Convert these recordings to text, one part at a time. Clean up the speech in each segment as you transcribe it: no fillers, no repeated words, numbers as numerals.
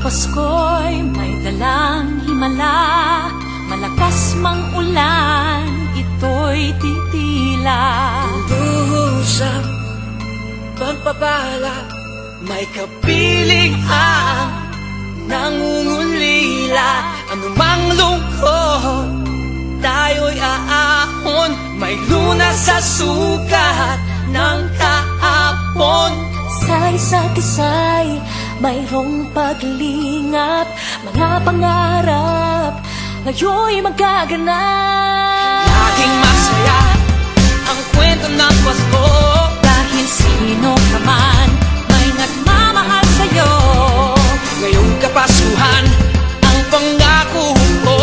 Pasko'y may dalang himala, malakas mang ulan, ito'y titila. Duhusang pagpapala, may kapiling ang nangungulila. Anumang lungkot, tayo'y aahon, may lunas sa sukat ng kahapon. Sa isa't isa'y mayroong paglingap, mga pangarap ngayon'y magaganap. Laging masaya ang kwento ng Pasko, Dahil sino ka man may nagmamahal sa'yo. ngayong Kapaskuhan ang pangako ko.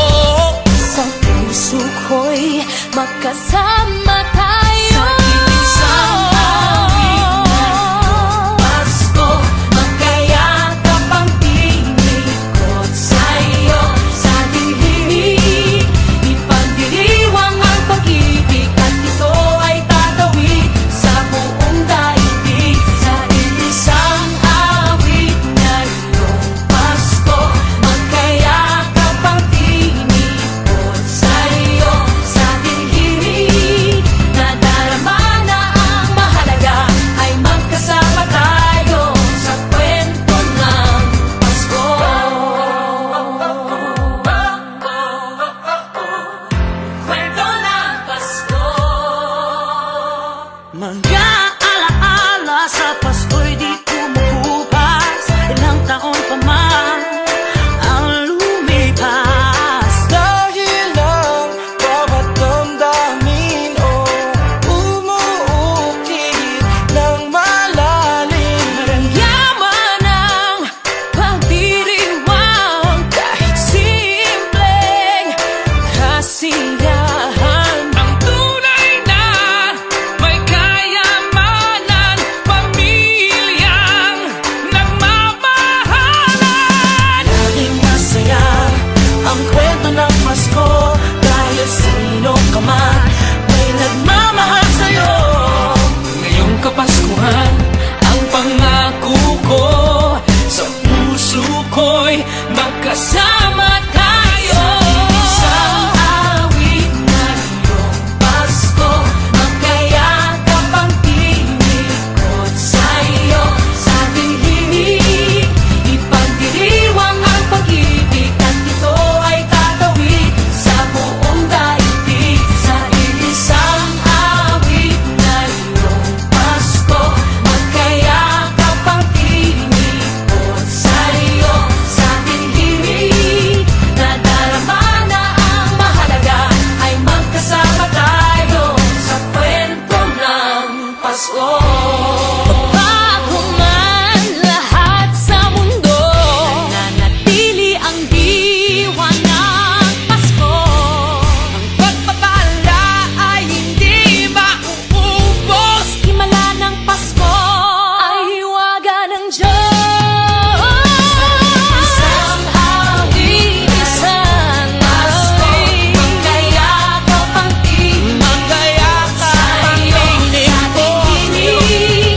Sa puso ko'y magkasama tayo. Sa isang awit na Pasko, magkayakap ang tinikot sa'yo. Sa dilim, ipagdiriwang ang pag-ibig, at ito ay tatawid sa buong daigdig. Sa isang awit na iyong Pasko, magkayakap ang tinikot sa'yo. Sa dilim, nadarama na ang mahalaga ay magkasama tayo sa kwento ng Pasko. Kwento ng Pasko. Mga alaala sa Pasko'y di kumukupas, ilang taon pa man ang lumipas. Dahil ang bawat damdamin o umuukit ng malalim. Yaman ang pagdiriwang, kahit simpleng kasiyahan. Ang tunay na may kayamanan, pamilyang nagmamahalan. Laging masaya ang kwento ng Pasko, dahil sino ka man may nagmamahal sa'yo. Ngayong Kapaskuhan ang pangako ko, sa puso ko'y magkasama tayo. Isang awit na iyong Pasko, magkayakap ang tinikot sa'yo. Sa dilim, ipagdiriwang ang pag-ibig, at ito ay tatawid sa buong daigdig. Sa isang awit na iyong Pasko, magkayakap ang tinikot sa'yo. Sa dilim, nadarama na ang mahalaga ay magkasama tayo sa kwento ng Pasko. Bago man lahat sa mundo, nananatili ang diwa ng Pasko. Ang pagpapala ay hindi mauubos. Himala ng Pasko ay hiwaga ng Diyos. Isang awit, isang Pasko, magkayakap ang tinig Magkayakap ang sa'yo. tinig Sa ko. dilim,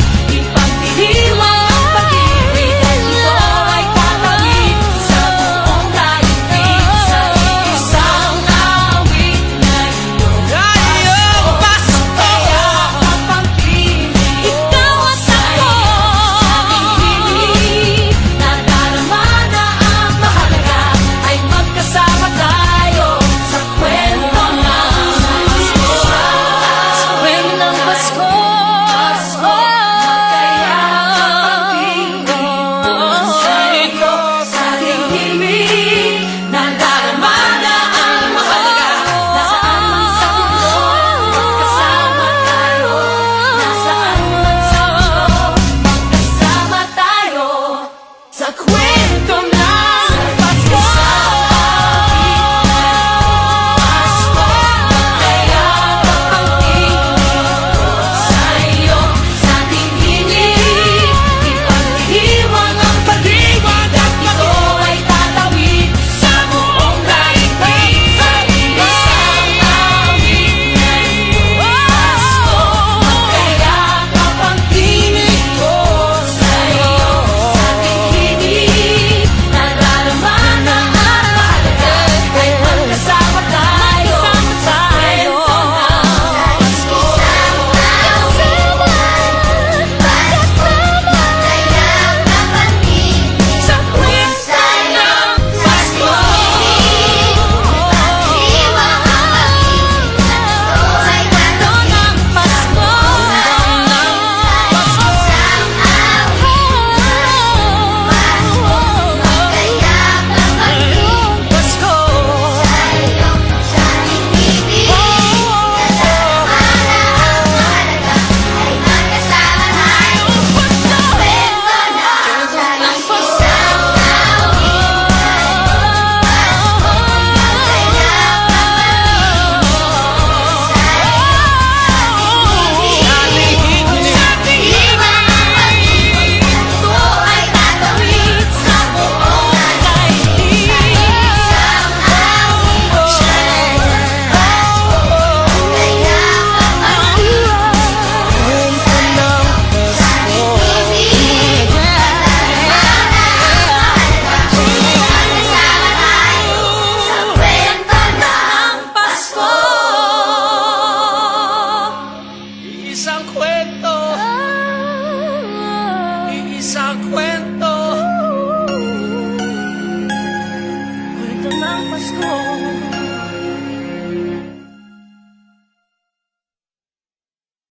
isang kwento